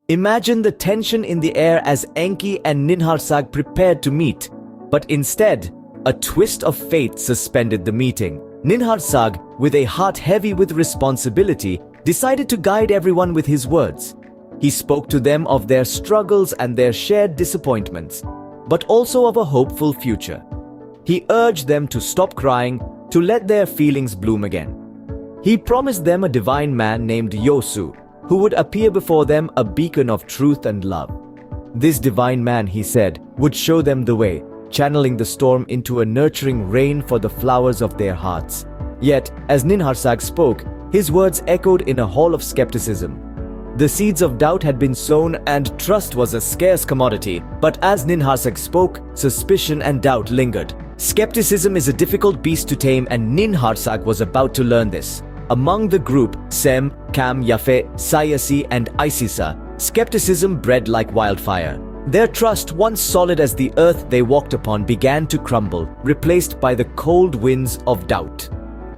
Imagine the tension in the air as Enki and Ninharsag prepared to meet. But instead, a twist of fate suspended the meeting. Ninharsag, with a heart heavy with responsibility, decided to guide everyone with his words. He spoke to them of their struggles and their shared disappointments, but also of a hopeful future. He urged them to stop crying, to let their feelings bloom again. He promised them a divine man named Yosu, who would appear before them a beacon of truth and love. This divine man, he said, would show them the way, channeling the storm into a nurturing rain for the flowers of their hearts. Yet, as Ninharsag spoke, his words echoed in a hall of skepticism. The seeds of doubt had been sown and trust was a scarce commodity, but as Ninharsag spoke, suspicion and doubt lingered. Skepticism is a difficult beast to tame, and Ninharsag was about to learn this. Among the group, Sem, Cam, Yafet, Sayasi and Isisa, skepticism bred like wildfire. Their trust, once solid as the earth they walked upon, began to crumble, replaced by the cold winds of doubt.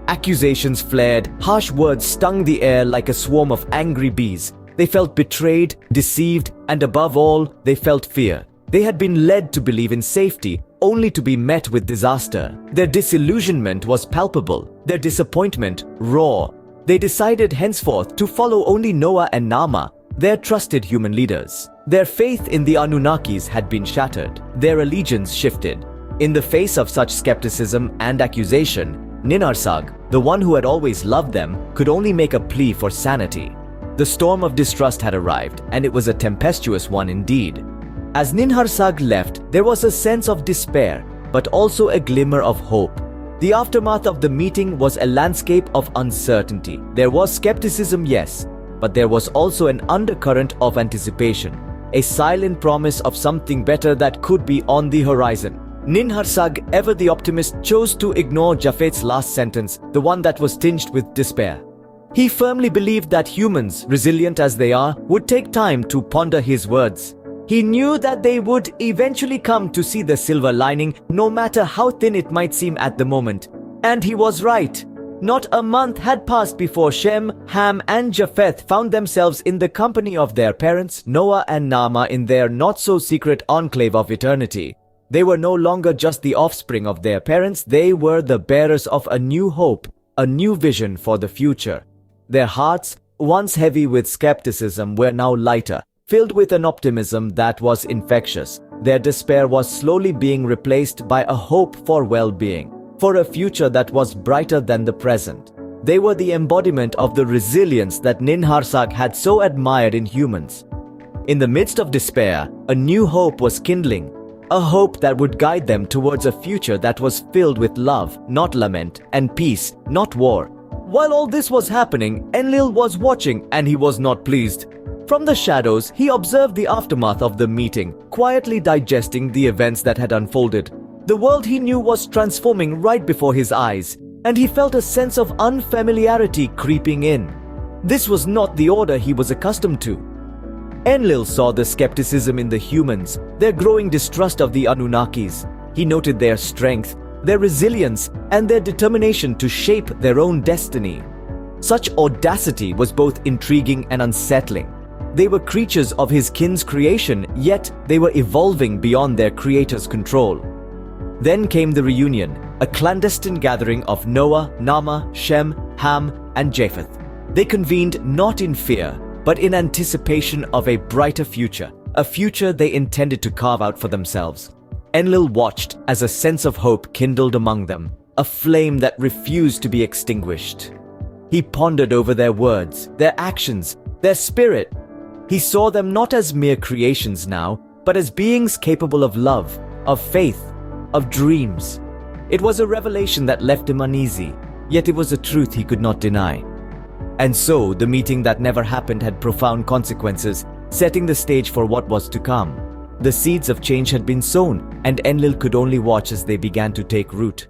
Accusations flared, harsh words stung the air like a swarm of angry bees. They felt betrayed, deceived, and above all, they felt fear. They had been led to believe in safety, only to be met with disaster. Their disillusionment was palpable, their disappointment raw. They decided henceforth to follow only Noah and Nama, their trusted human leaders. Their faith in the Anunnakis had been shattered, their allegiance shifted. In the face of such skepticism and accusation, Ninharsag, the one who had always loved them, could only make a plea for sanity. The storm of distrust had arrived, and it was a tempestuous one indeed. As Ninharsag left, there was a sense of despair, but also a glimmer of hope. The aftermath of the meeting was a landscape of uncertainty. There was skepticism, yes, but there was also an undercurrent of anticipation, a silent promise of something better that could be on the horizon. Ninharsag, ever the optimist, chose to ignore Japhet's last sentence, the one that was tinged with despair. He firmly believed that humans, resilient as they are, would take time to ponder his words. He knew that they would eventually come to see the silver lining, no matter how thin it might seem at the moment. And he was right. Not a month had passed before Shem, Ham, and Japheth found themselves in the company of their parents, Noah and Nama, in their not-so-secret enclave of eternity. They were no longer just the offspring of their parents, they were the bearers of a new hope, a new vision for the future. Their hearts, once heavy with skepticism, were now lighter, filled with an optimism that was infectious. Their despair was slowly being replaced by a hope for well-being, for a future that was brighter than the present. They were the embodiment of the resilience that Ninharsag had so admired in humans. In the midst of despair, a new hope was kindling, a hope that would guide them towards a future that was filled with love, not lament, and peace, not war. While all this was happening, Enlil was watching, and he was not pleased. From the shadows, he observed the aftermath of the meeting, quietly digesting the events that had unfolded. The world he knew was transforming right before his eyes, and he felt a sense of unfamiliarity creeping in. This was not the order he was accustomed to. Enlil saw the skepticism in the humans, their growing distrust of the Anunnakis. He noted their strength, their resilience, and their determination to shape their own destiny. Such audacity was both intriguing and unsettling. They were creatures of his kin's creation, yet they were evolving beyond their creator's control. Then came the reunion, a clandestine gathering of Noah, Nama, Shem, Ham, and Japheth. They convened not in fear, but in anticipation of a brighter future, a future they intended to carve out for themselves. Enlil watched as a sense of hope kindled among them, a flame that refused to be extinguished. He pondered over their words, their actions, their spirit. He saw them not as mere creations now, but as beings capable of love, of faith, of dreams. It was a revelation that left him uneasy, yet it was a truth he could not deny. And so, the meeting that never happened had profound consequences, setting the stage for what was to come. The seeds of change had been sown, and Enlil could only watch as they began to take root.